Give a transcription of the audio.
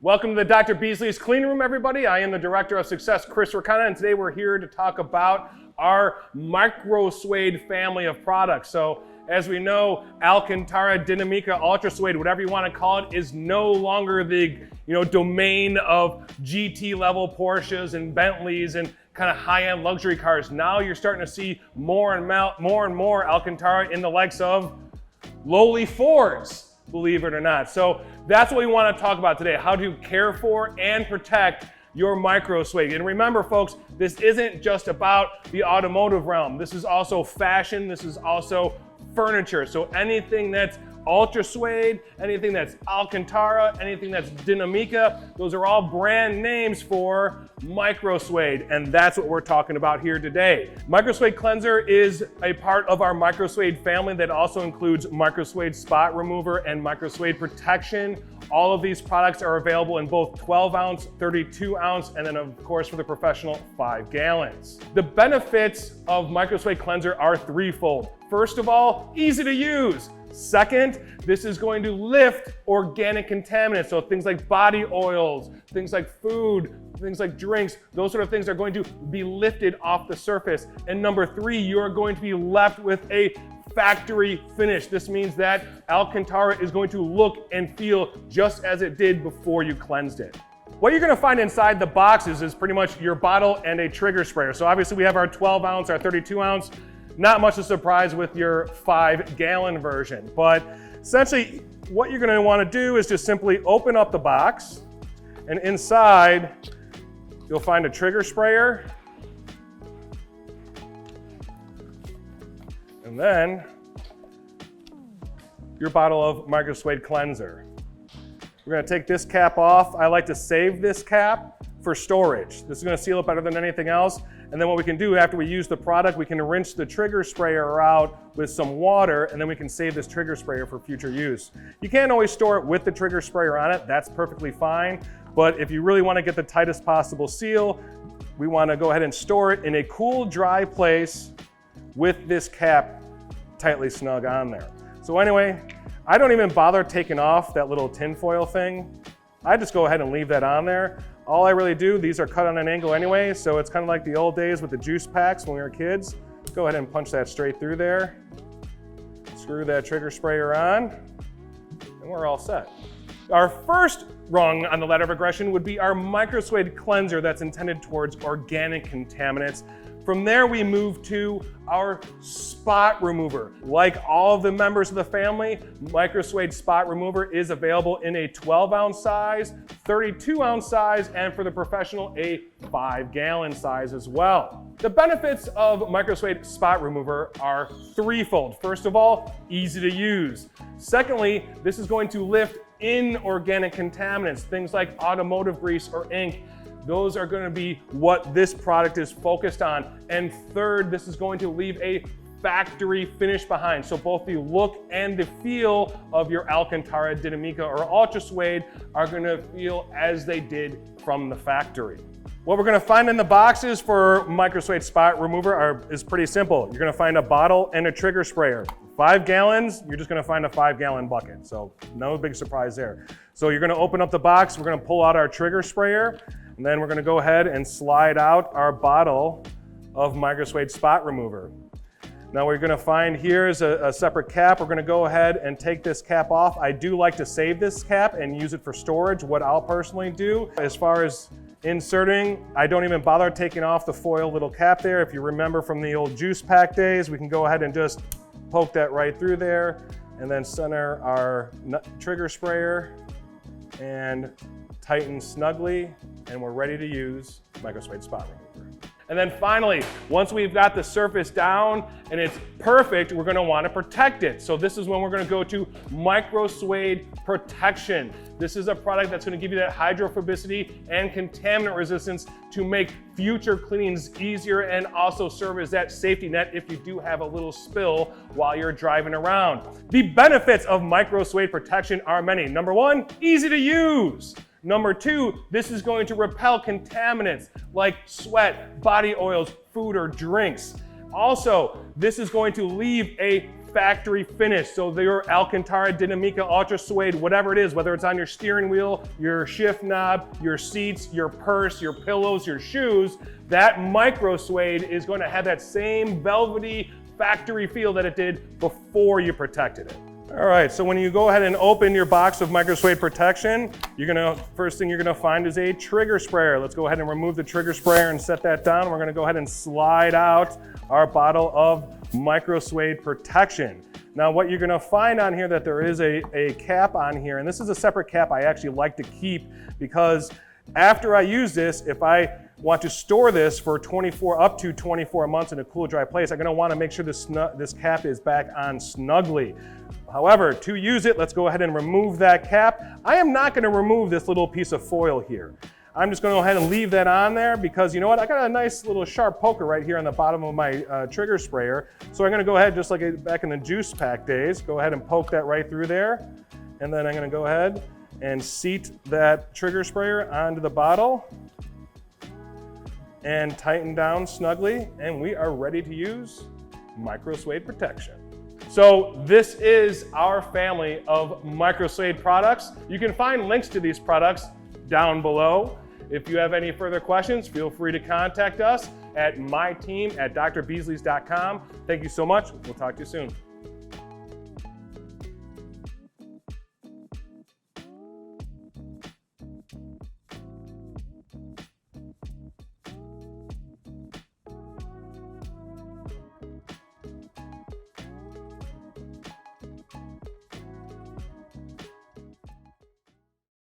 Welcome to the Dr. Beasley's Clean Room, everybody. I am the Director of Success, Chris Ricana, and today we're here to talk about our Microsuede family of products. So, as we know, Alcantara, Dinamica, Ultrasuede, whatever you want to call it, is no longer the domain of GT level Porsches and Bentleys and kind of high-end luxury cars. Now you're starting to see more and more Alcantara in the likes of lowly Fords, believe it or not. So that's what we want to talk about today, how to care for and protect your Microsuede. And remember, folks, this isn't just about the automotive realm. This is also fashion, this is also furniture. So anything that's Ultrasuede, anything that's Alcantara, anything that's Dinamica, those are all brand names for Microsuede, and that's what we're talking about here today. Microsuede Cleanser is a part of our Microsuede family that also includes Microsuede Spot Remover and Microsuede Protection. All of these products are available in both 12 ounce, 32 ounce, and then of course for the professional, 5 gallons. The benefits of Microsuede Cleanser are threefold. First of all, easy to use. Second, this is going to lift organic contaminants, so things like body oils, things like food, things like drinks, those sort of things are going to be lifted off the surface. And number three, you are going to be left with a factory finish. This means that Alcantara is going to look and feel just as it did before you cleansed it. What you're going to find inside the boxes is pretty much your bottle and a trigger sprayer. So obviously we have our 12 ounce, our 32 ounce. Not much of a surprise with your 5 gallon version, but essentially what you're going to want to do is just simply open up the box, and inside you'll find a trigger sprayer, and then your bottle of Microsuede Cleanser. We're going to take this cap off. I like to save this cap for storage. This is going to seal it better than anything else. And then what we can do after we use the product, we can rinse the trigger sprayer out with some water, and then we can save this trigger sprayer for future use. You can't always store it with the trigger sprayer on it. That's perfectly fine. But if you really want to get the tightest possible seal, we want to go ahead and store it in a cool, dry place with this cap tightly snug on there. So anyway, I don't even bother taking off that little tinfoil thing. I just go ahead and leave that on there. All I really do, these are cut on an angle anyway, so it's kind of like the old days with the juice packs when we were kids. Go ahead and punch that straight through there. Screw that trigger sprayer on, and we're all set. Our first rung on the ladder of aggression would be our Microsuede Cleanser that's intended towards organic contaminants. From there, we move to our spot remover. Like all of the members of the family, Microsuede Spot Remover is available in a 12 ounce size, 32 ounce size, and for the professional, a 5 gallon size as well. The benefits of Microsuede Spot Remover are threefold. First of all, easy to use. Secondly, this is going to lift inorganic contaminants, things like automotive grease or ink. Those are going to be what this product is focused on. And third, this is going to leave a factory finish behind. So both the look and the feel of your Alcantara, Dinamica, or Ultrasuede are going to feel as they did from the factory. What we're going to find in the boxes for Microsuede Spot Remover is pretty simple. You're going to find a bottle and a trigger sprayer. 5 gallons, you're just going to find a 5 gallon bucket. So no big surprise there. So you're going to open up the box. We're going to pull out our trigger sprayer. And then we're going to go ahead and slide out our bottle of Microsuede Spot Remover. Now what you're going to find here is a separate cap. We're going to go ahead and take this cap off. I do like to save this cap and use it for storage. What I'll personally do as far as inserting, I don't even bother taking off the foil little cap there. If you remember from the old juice pack days, we can go ahead and just poke that right through there and then center our trigger sprayer and tighten snugly, and we're ready to use Microsuede Spot Remover. And then finally, once we've got the surface down and it's perfect, we're going to want to protect it. So this is when we're going to go to Microsuede Protection. This is a product that's going to give you that hydrophobicity and contaminant resistance to make future cleanings easier and also serve as that safety net if you do have a little spill while you're driving around. The benefits of Microsuede Protection are many. Number one, easy to use. Number two, this is going to repel contaminants like sweat, body oils, food, or drinks. Also, this is going to leave a factory finish. So your Alcantara, Dinamica, Ultrasuede, whatever it is, whether it's on your steering wheel, your shift knob, your seats, your purse, your pillows, your shoes, that Microsuede is going to have that same velvety factory feel that it did before you protected it. All right, so when you go ahead and open your box of Microsuede Protection, first thing you're gonna find is a trigger sprayer. Let's go ahead and remove the trigger sprayer and set that down. We're gonna go ahead and slide out our bottle of Microsuede Protection. Now what you're gonna find on here that there is a cap on here, and this is a separate cap I actually like to keep because after I use this, if I want to store this for up to 24 months in a cool, dry place, I'm gonna wanna make sure this cap is back on snugly. However, to use it, let's go ahead and remove that cap. I am not gonna remove this little piece of foil here. I'm just gonna go ahead and leave that on there because you know what? I got a nice little sharp poker right here on the bottom of my trigger sprayer. So I'm gonna go ahead, just like back in the juice pack days, go ahead and poke that right through there. And then I'm gonna go ahead and seat that trigger sprayer onto the bottle and tighten down snugly, and we are ready to use Microsuede Protection. So this is our family of Microsuede products. You can find links to these products down below. If you have any further questions, feel free to contact us at myteam@drbeasleys.com. Thank you so much. We'll talk to you soon.